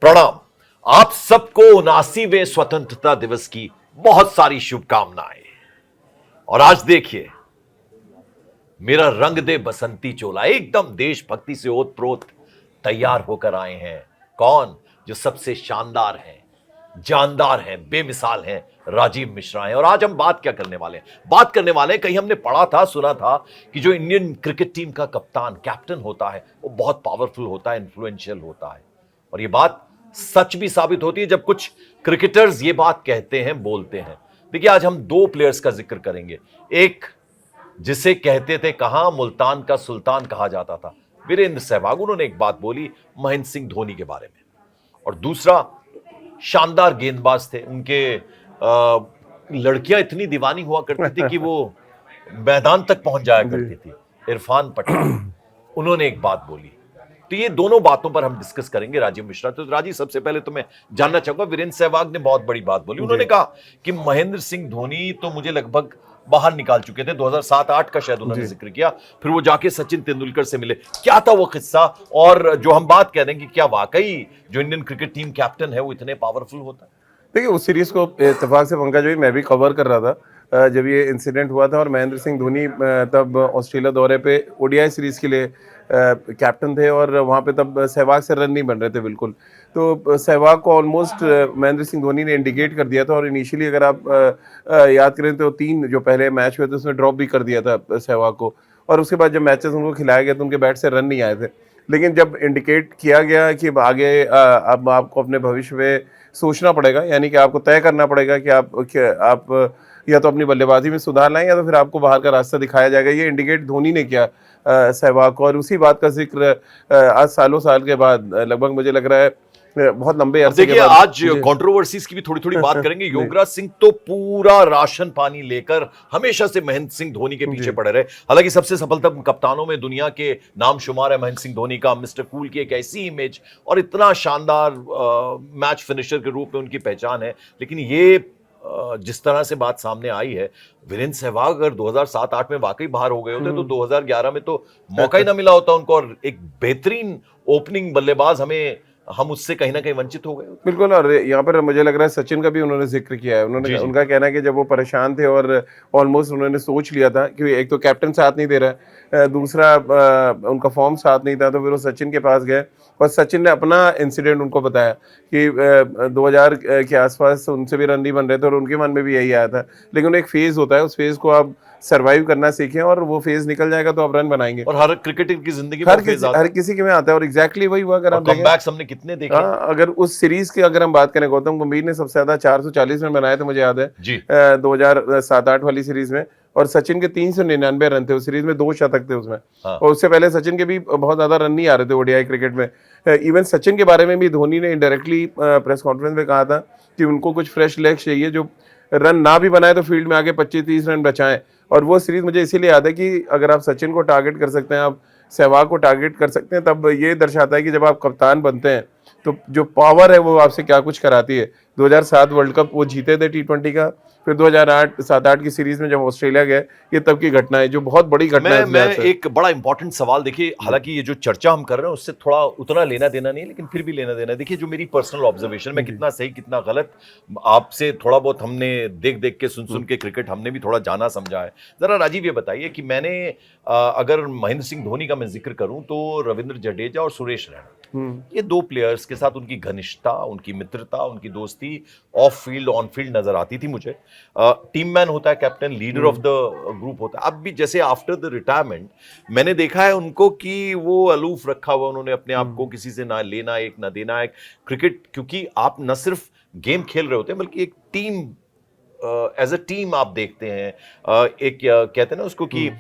प्रणाम। आप सबको 79वें स्वतंत्रता दिवस की बहुत सारी शुभकामनाएं। और आज देखिए, मेरा रंग दे बसंती चोला एकदम देशभक्ति से ओतप्रोत तैयार होकर आए हैं। कौन? जो सबसे शानदार हैं, जानदार हैं, बेमिसाल हैं, राजीव मिश्रा हैं। और आज हम बात क्या करने वाले हैं? बात करने वाले हैं, कहीं हमने पढ़ा था, सुना था कि जो इंडियन क्रिकेट टीम का कप्तान, कैप्टन होता है, वो बहुत पावरफुल होता है, इन्फ्लुएंशियल होता है। और ये बात सच भी साबित होती है जब कुछ क्रिकेटर्स ये बात कहते हैं, बोलते हैं। देखिए, आज हम दो प्लेयर्स का जिक्र करेंगे। एक जिसे कहते थे, कहां मुल्तान का सुल्तान कहा जाता था, वीरेंद्र सहवाग। उन्होंने एक बात बोली महेंद्र सिंह धोनी के बारे में। और दूसरा शानदार गेंदबाज थे, उनके लड़कियां इतनी दीवानी हुआ करती थी कि वो मैदान तक पहुंच जाया करती थी, इरफान पठान। उन्होंने एक बात बोली। तो ये दोनों बातों पर हम डिस्कस करेंगे राजीव मिश्रा। तो राजीव, सबसे पहले तो मैं जानना चाहूंगा, वीरेंद्र सहवाग ने बहुत बड़ी बात बोली। उन्होंने कहा कि महेंद्र सिंह धोनी तो मुझे लगभग बाहर निकाल चुके थे। 2007-8 का शायद उन्होंने जिक्र किया। फिर वो जाके सचिन तेंदुलकर से मिले। क्या था वो किस्सा? और जो हम बात कह रहे हैं कि क्या वाकई जो इंडियन क्रिकेट टीम कैप्टन है वो इतने पावरफुल होता है? देखिए, उस सीरीज को इत्तेफाक से पंकज भाई मैं भी कवर कर रहा था जब ये इंसिडेंट हुआ था। और महेंद्र सिंह धोनी तब ऑस्ट्रेलिया दौरे पे ओडीआई सीरीज के लिए कैप्टन थे और वहाँ पे तब सहवाग से रन नहीं बन रहे थे बिल्कुल। तो सहवाग को ऑलमोस्ट महेंद्र सिंह धोनी ने इंडिकेट कर दिया था। और इनिशियली अगर आप याद करें तो 3 जो पहले मैच हुए थे उसमें ड्रॉप भी कर दिया था सहवाग को। और उसके बाद जब मैचेस उनको खिलाया गया तो उनके बैट से रन नहीं आए थे। लेकिन जब इंडिकेट किया गया कि आगे अब आपको अपने भविष्य में सोचना पड़ेगा, यानी कि आपको तय करना पड़ेगा कि आप या तो अपनी बल्लेबाजी में सुधार लाएं या तो फिर आपको बाहर का रास्ता दिखाया जाएगा। ये इंडिकेट धोनी ने किया सहवाग को। और उसी बात का जिक्र आज सालों साल के बाद, लगभग मुझे लग रहा है बहुत लंबे अरसे के देखिए, बाद, आज कंट्रोवर्सीज की भी थोड़ी थोड़ी बात करेंगे। योगराज सिंह तो पूरा राशन पानी लेकर हमेशा से महेंद्र सिंह धोनी के पीछे पड़े रहे। हालांकि सबसे सफलतम कप्तानों में दुनिया के नाम शुमार है महेंद्र सिंह धोनी का। मिस्टर कूल की एक ऐसी इमेज और इतना शानदार मैच फिनिशर के रूप में उनकी पहचान है। लेकिन ये जिस तरह से बात सामने आई है, वीरेंद्र सहवाग अगर 2007-8 में वाकई बाहर हो गए होते तो 2011 में तो मौका ही ना मिला होता उनको। और एक बेहतरीन ओपनिंग बल्लेबाज हम उससे कहीं ना कहीं वंचित हो गए। बिल्कुल। और यहाँ पर मुझे लग रहा है सचिन का भी उन्होंने जिक्र किया है। उन्होंने उनका कहना है कि जब वो परेशान थे और ऑलमोस्ट उन्होंने सोच लिया था कि एक तो कैप्टन साथ नहीं दे रहा है, दूसरा उनका फॉर्म साथ नहीं था, तो फिर वो सचिन के पास गए और सचिन ने अपना इंसिडेंट उनको बताया कि 2000 के आसपास उनसे भी रन नहीं बन रहे थे और उनके मन में भी यही आया था। लेकिन एक फेज होता है, उस फेज को आप सर्वाइव करना सीखें और वो फेज निकल जाएगा तो आप रन बनाएंगे। और हर क्रिकेटर की जिंदगी में हर किसी के में आता है। और एग्जैक्टली वही हुआ। अगर आप कमबैक्स हमने कितने देखे। अगर उस सीरीज की अगर हम बात करें, गौतम गंभीर ने सबसे ज्यादा 440 रन बनाए थे, मुझे याद है 2007-8 वाली सीरीज में। और सचिन के 399 रन थे उस सीरीज में, 2 शतक थे उसमें। और उससे पहले सचिन के भी बहुत ज्यादा रन नहीं आ रहे थे ओडीआई क्रिकेट में। इवन सचिन के बारे में भी धोनी ने इनडायरेक्टली प्रेस कॉन्फ्रेंस में कहा था कि उनको कुछ फ्रेश लेग्स चाहिए जो रन ना भी बनाए तो फील्ड में आगे 25-30 रन बचाएं। और वो सीरीज मुझे इसीलिए याद है कि अगर आप सचिन को टारगेट कर सकते हैं, आप सहवाग को टारगेट कर सकते हैं, तब ये दर्शाता है कि जब आप कप्तान बनते हैं तो जो पावर है वो आपसे क्या कुछ कराती है। 2007 वर्ल्ड कप वो जीते थे T20 का। फिर 2008-7-8 की सीरीज में जब ऑस्ट्रेलिया गए, ये तब की घटना है, जो बहुत बड़ी घटना है। मैं एक बड़ा इंपॉर्टेंट सवाल, देखिए, हालांकि ये जो चर्चा हम कर रहे हैं उससे थोड़ा उतना लेना देना नहीं, लेकिन फिर भी लेना देना। देखिए, जो मेरी पर्सनल ऑब्जर्वेशन, मैं कितना सही कितना गलत, आपसे थोड़ा बहुत हमने देख देख के सुन के क्रिकेट हमने भी थोड़ा जाना समझा है। जरा राजीव ये बताइए कि मैंने अगर महेंद्र सिंह धोनी का मैं जिक्र करूं तो रविंद्र जडेजा और सुरेश रैना, ये 2 प्लेयर्स के साथ उनकी घनिष्ठता, उनकी मित्रता, उनकी दोस्ती ऑफ फील्ड ऑन फील्ड नजर आती थी मुझे। टीम मैन होता है captain, leader of the group होता है। अब भी जैसे आफ्टर द रिटायरमेंट मैंने देखा है उनको कि वो अलूफ रखा हुआ, उन्होंने अपने आप को किसी से ना लेना एक ना देना एक। क्रिकेट, क्योंकि आप न सिर्फ गेम खेल रहे होते हैं बल्कि एक टीम, एज अ टीम आप देखते हैं। एक कहते हैं ना उसको कि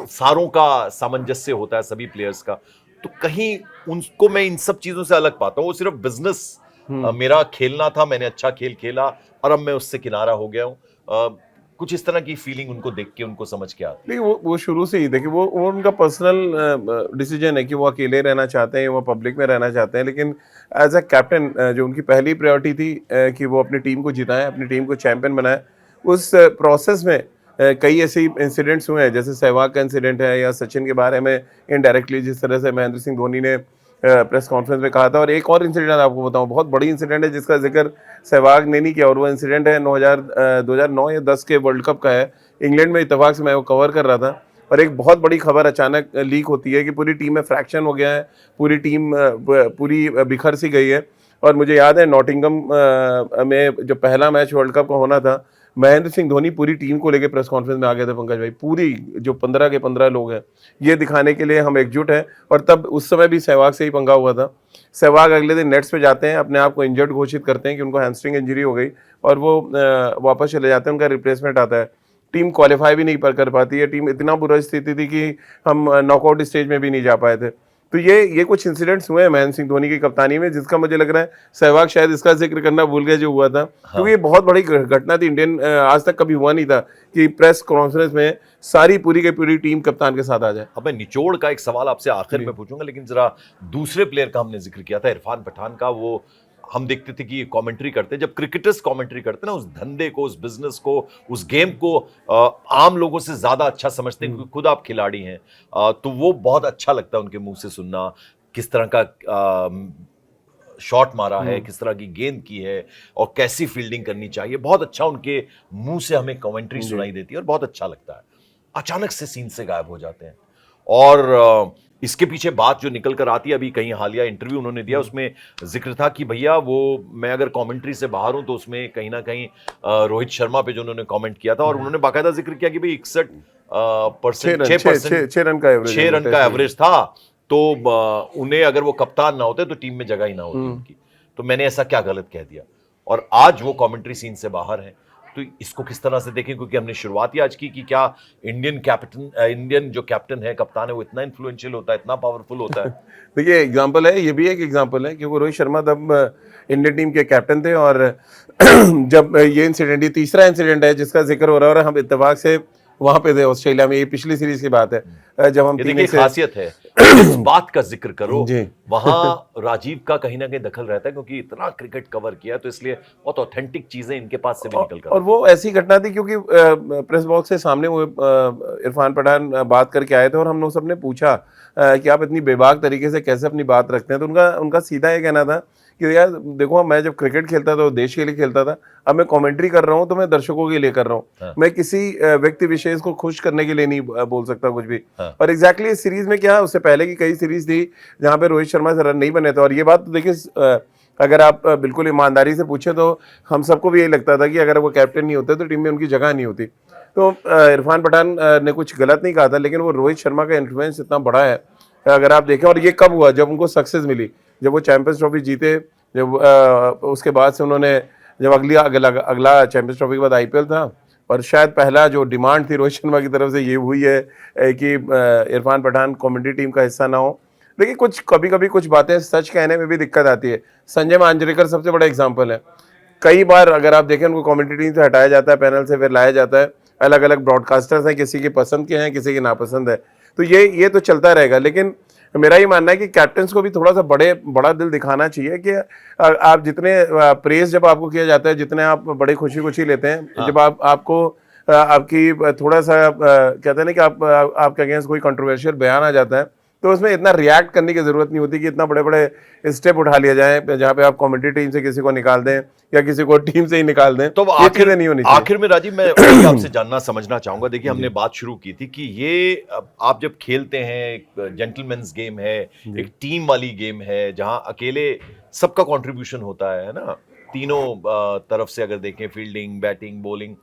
सारों का सामंजस्य होता है सभी प्लेयर्स का। तो कहीं उनको मैं इन सब चीजों से अलग पाता हूँ। वो सिर्फ बिजनेस मेरा खेलना था, मैंने अच्छा खेल खेला और अब मैं उससे किनारा हो गया हूँ। कुछ इस तरह की फीलिंग उनको देख के, उनको समझ के आती है। नहीं, वो शुरू से ही देखिए, वो उनका पर्सनल डिसीजन है कि वो अकेले रहना चाहते हैं, वो पब्लिक में रहना चाहते हैं। लेकिन एज अ कैप्टन जो उनकी पहली प्रायोरिटी थी कि वो अपनी टीम को जिताएं, अपनी टीम को चैंपियन बनाएं। उस प्रोसेस में कई ऐसे इंसिडेंट्स हुए हैं, जैसे सहवाग का इंसिडेंट है या सचिन के बारे में इनडायरेक्टली जिस तरह से महेंद्र सिंह धोनी ने प्रेस कॉन्फ्रेंस में कहा था। और एक और इंसिडेंट आपको बताऊं, बहुत बड़ी इंसिडेंट है जिसका जिक्र सहवाग ने नहीं किया, और वो इंसिडेंट है 2009 या 10 के वर्ल्ड कप का है। इंग्लैंड में इत्तेफाक से मैं वो कवर कर रहा था, और एक बहुत बड़ी खबर अचानक लीक होती है कि पूरी टीम में फ्रैक्शन हो गया है, पूरी टीम पूरी बिखर सी गई है। और मुझे याद है नॉटिंघम में जो पहला मैच वर्ल्ड कप का होना था, महेंद्र सिंह धोनी पूरी टीम को लेकर प्रेस कॉन्फ्रेंस में आ गए थे पंकज भाई, पूरी जो 15 के 15 लोग हैं, ये दिखाने के लिए हम एकजुट हैं। और तब उस समय भी सहवाग से ही पंगा हुआ था। सहवाग अगले दिन नेट्स पे जाते हैं, अपने आप को इंजर्ड घोषित करते हैं कि उनको हैमस्ट्रिंग इंजरी हो गई, और वो वापस चले जाते हैं, उनका रिप्लेसमेंट आता है। टीम क्वालिफाई भी नहीं कर पाती है, टीम इतना बुरा स्थिति थी कि हम नॉकआउट स्टेज में भी नहीं जा पाए थे। तो ये कुछ इंसिडेंट्स हुए हैं महेंद्र सिंह धोनी की कप्तानी में, जिसका मुझे लग रहा है सहवाग शायद इसका जिक्र करना भूल गए जो हुआ था। क्योंकि ये बहुत बड़ी घटना थी, इंडियन आज तक कभी हुआ नहीं था कि प्रेस कॉन्फ्रेंस में सारी पूरी की पूरी टीम कप्तान के साथ आ जाए। अब मैं निचोड़ का एक सवाल आपसे आखिर में पूछूंगा, लेकिन जरा दूसरे प्लेयर का हमने जिक्र किया था, इरफान पठान का। वो हम देखते थे कि कमेंट्री करते, जब क्रिकेटर्स कमेंट्री करते ना, उस धंधे को, उस बिजनेस को, उस गेम को आम लोगों से ज्यादा अच्छा समझते हैं, क्योंकि खुद आप खिलाड़ी हैं। तो वो बहुत अच्छा लगता है उनके मुंह से सुनना, किस तरह का शॉट मारा है, किस तरह की गेंद की है, और कैसी फील्डिंग करनी चाहिए। बहुत अच्छा उनके मुंह से हमें कमेंट्री सुनाई देती है और बहुत अच्छा लगता है। अचानक से सीन से गायब हो जाते हैं। और इसके पीछे बात जो निकल कर आती है, अभी कहीं हालिया इंटरव्यू उन्होंने दिया, उसमें जिक्र था कि भैया वो मैं अगर कमेंट्री से बाहर हूं तो उसमें कहीं ना कहीं रोहित शर्मा पे जो उन्होंने कमेंट किया था, और उन्होंने बाकायदा जिक्र किया कि भाई 61% 6 रन का एवरेज था, तो उन्हें अगर वो कप्तान ना होते तो टीम में जगह ही ना होती उनकी। तो मैंने ऐसा क्या गलत कह दिया, और आज वो कमेंट्री सीन से बाहर है। तो इसको किस तरह से देखें, क्योंकि हमने शुरुआत ही आज की कि क्या इंडियन जो कैप्टन है, कप्तान है, वो इतना इन्फ्लुएंशियल होता है, इतना पावरफुल होता है। देखिए एग्जांपल है, ये भी एक एग्जांपल है, क्योंकि रोहित शर्मा तब इंडियन टीम के कैप्टन थे। और जब ये इंसिडेंट, ये तीसरा इंसिडेंट है जिसका जिक्र हो रहा है, और हम इत्तेफाक से वहां पे थे ऑस्ट्रेलिया में, ये पिछली सीरीज की बात है जब हम देखिए खासियत है इस बात का जिक्र करो, वहां राजीव का कहीं ना कहीं दखल रहता है, क्योंकि इतना क्रिकेट कवर किया, तो इसलिए बहुत ऑथेंटिक चीजें इनके पास से भी निकल कर। और वो ऐसी घटना थी क्योंकि प्रेस बॉक्स के सामने वो इरफान पठान बात करके आए थे, और हम लोग सबने पूछा कि आप इतनी बेबाक तरीके से कैसे अपनी बात रखते हैं। तो उनका सीधा ये कहना था कि यार देखो, मैं जब क्रिकेट खेलता था तो देश के लिए खेलता था, अब मैं कमेंट्री कर रहा हूँ तो मैं दर्शकों के लिए कर रहा हूँ। मैं किसी व्यक्ति विशेष को खुश करने के लिए नहीं बोल सकता कुछ भी। और एग्जैक्टली इस सीरीज में क्या, उससे पहले की कई सीरीज थी जहाँ पे रोहित शर्मा से रन नहीं बने थे। और ये बात तो देखिए, अगर आप बिल्कुल ईमानदारी से पूछे तो हम सबको भी यही लगता था कि अगर वो कैप्टन नहीं होते तो टीम में उनकी जगह नहीं होती। तो इरफान पठान ने कुछ गलत नहीं कहा था, लेकिन वो रोहित शर्मा का इन्फ्लुएंस इतना बड़ा है अगर आप देखें। और ये कब हुआ, जब उनको सक्सेस मिली, जब वो चैंपियंस ट्रॉफी जीते, जब उसके बाद से उन्होंने, जब अगला चैंपियंस ट्रॉफी के बाद आईपीएल था, और शायद पहला जो डिमांड थी रोहित शर्मा की तरफ से ये हुई है कि इरफान पठान कमेंट्री टीम का हिस्सा ना हो। देखिए कभी कभी कुछ बातें सच कहने में भी दिक्कत आती है। संजय मांजरेकर सबसे बड़ा एग्जाम्पल है। कई बार अगर आप देखें, उनको कमेंट्री टीम से हटाया जाता है, पैनल से फिर लाया जाता है। अलग अलग ब्रॉडकास्टर्स हैं, किसी की पसंद के हैं, किसी की नापसंद है। तो ये तो चलता रहेगा। लेकिन मेरा ये मानना है कि कैप्टन्स को भी थोड़ा सा बड़ा दिल दिखाना चाहिए कि आप जितने प्रेज जब आपको किया जाता है, जितने आप बड़े खुशी लेते हैं, जब आपको आपकी थोड़ा सा कहते हैं ना कि आपके अगेंस्ट कोई कंट्रोवर्शियल बयान आ जाता है, तो उसमें इतना रिएक्ट करने की जरूरत नहीं होती कि इतना बड़े बड़े स्टेप उठा लिया जाए जहां पे आप कमेंट्री टीम से किसी को निकाल दें या किसी को टीम से ही निकाल दें। तो आखिर नहीं होनी चाहिए। आखिर में राजीव, मैं आपसे जानना समझना चाहूंगा, देखिए हमने बात शुरू की थी कि ये आप जब खेलते हैं, एक जेंटलमैन्स गेम है, एक टीम वाली गेम है, जहां अकेले सबका कॉन्ट्रीब्यूशन होता है ना, तीनों तरफ से अगर देखें, फील्डिंग, बैटिंग, बॉलिंग,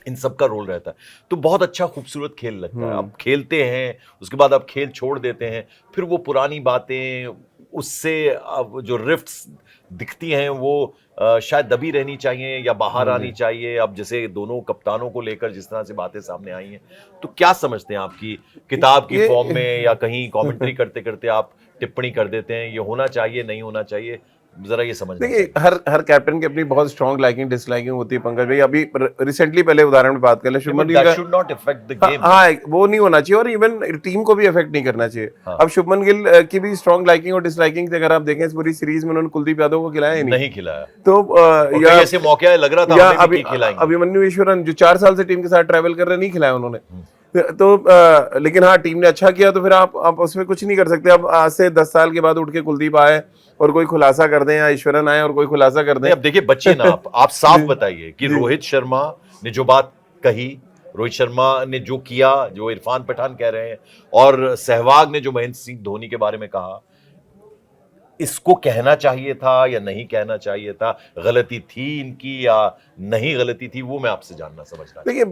इन सब का रोल रहता है। तो बहुत अच्छा खूबसूरत खेल लगता है। आप खेलते हैं, उसके बाद आप खेल छोड़ देते हैं, फिर वो पुरानी बातें, उससे जो रिफ्ट्स दिखती हैं वो शायद दबी रहनी चाहिए या बाहर आनी चाहिए। अब जैसे दोनों कप्तानों को लेकर जिस तरह से बातें सामने आई हैं, तो क्या समझते हैं आपकी किताब की फॉर्म में या कहीं कमेंट्री करते करते आप टिप्पणी कर देते हैं, ये होना चाहिए, नहीं होना चाहिए, जरा ये समझ। देखिए हर कैप्टन की अपनी बहुत स्ट्रॉन्ग लाइकिंग डिसलाइकिंग होती है पंकज भाई। अभी रिसेंटली पहले उदाहरण में बात कर ले, Shubman Gill should not affect the game. हाँ, वो नहीं होना चाहिए, और इवन टीम को भी अफेक्ट नहीं करना चाहिए। अब शुभमन गिल की भी स्ट्रॉन्ग लाइकिंग और डिसलाइकिंग, अगर आप देखें इस पूरी सीरीज में उन्होंने कुलदीप यादव को खिलाया नहीं खिलाया। तो या ऐसे मौके लग रहा था, या अभिमन्यु ईश्वरन जो 4 साल से टीम के साथ ट्रैवल कर रहे, नहीं खिलाया उन्होंने। तो लेकिन हाँ, टीम ने अच्छा किया तो फिर आप उसमें कुछ नहीं कर सकते। अब आज से 10 साल के बाद उठ के कुलदीप आए और कोई खुलासा कर दें, या ईश्वरन आए और कोई खुलासा कर दें। नहीं, अब देखिए, बच्चे ना, आप साफ जी, बताइए कि जी। रोहित शर्मा ने जो बात कही, रोहित शर्मा ने जो किया, जो इरफान पठान कह रहे हैं, और सहवाग ने जो महेंद्र सिंह धोनी के बारे में कहा, इसको कहना चाहिए था या नहीं कहना चाहिए था? गलती थी इनकी या नहीं गलती थी, वो मैं आपसे जानना समझना देखिए,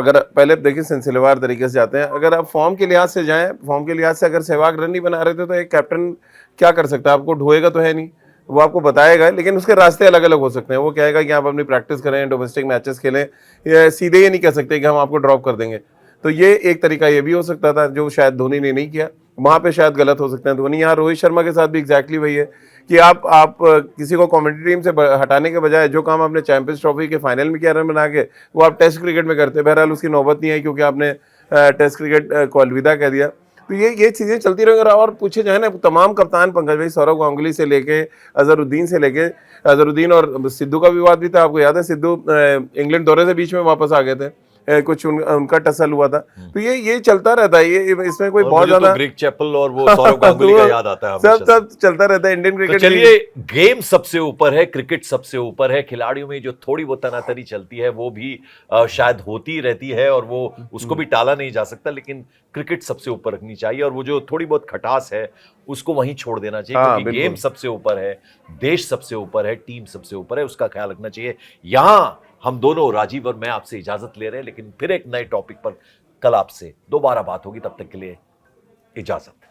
अगर पहले देखिए सिलसिलेवार तरीके से जाते हैं। अगर आप फॉर्म के लिहाज से जाएं, फॉर्म के लिहाज से अगर सहवाग रन नहीं बना रहे थे तो एक कैप्टन क्या कर सकता है? आपको ढोएगा तो है नहीं, वो आपको बताएगा, लेकिन उसके रास्ते अलग अलग हो सकते हैं। वो कहेगा कि आप अपनी प्रैक्टिस करें, डोमेस्टिक मैचेस खेलें, या सीधे ये नहीं कह सकते कि हम आपको ड्रॉप कर देंगे। तो ये एक तरीका ये भी हो सकता था, जो शायद धोनी ने नहीं किया। वहां पे शायद गलत हो सकते हैं धोनी। यहाँ रोहित शर्मा के साथ भी एग्जैक्टली वही है कि आप किसी को कमेंट्री टीम से हटाने के बजाय जो काम आपने चैंपियंस ट्रॉफी के फाइनल में किया रन बना के, वो आप टेस्ट क्रिकेट में करते। बहरहाल उसकी नौबत नहीं आई क्योंकि आपने टेस्ट क्रिकेट को अलविदा कह दिया। तो ये चीज़ें चलती रहेंगी। और पूछे जाए ना, तमाम कप्तान, पंकज भाई, सौरव गांगुली से लेके अजहरुद्दीन और सिद्धू का विवाद भी था। आपको याद है, सिद्धू इंग्लैंड दौरे से बीच में वापस आ गए थे, कुछ उनका टसल हुआ था। तो ये चलता रहता है। ये इसमें कोई और बहुत मुझे तो ज्यादा ग्रेग चैपल और वो सौरव गांगुली का याद आता है सब हमेशा से। सब चलता रहता है इंडियन तो क्रिकेट। चलिए, गेम सबसे ऊपर है, क्रिकेट सबसे ऊपर है। खिलाड़ियों में जो थोड़ी बहुत तनातनी चलती है वो भी शायद होती रहती है, और वो उसको भी टाला नहीं जा सकता, लेकिन क्रिकेट सबसे ऊपर रखनी चाहिए, और वो जो थोड़ी बहुत खटास है उसको वहीं छोड़ देना चाहिए। हाँ, क्योंकि बिल्कुल। गेम सबसे ऊपर है, देश सबसे ऊपर है, टीम सबसे ऊपर है, उसका ख्याल रखना चाहिए। यहां हम दोनों, राजीव और मैं, आपसे इजाजत ले रहे हैं, लेकिन फिर एक नए टॉपिक पर कल आपसे दोबारा बात होगी। तब तक के लिए इजाजत।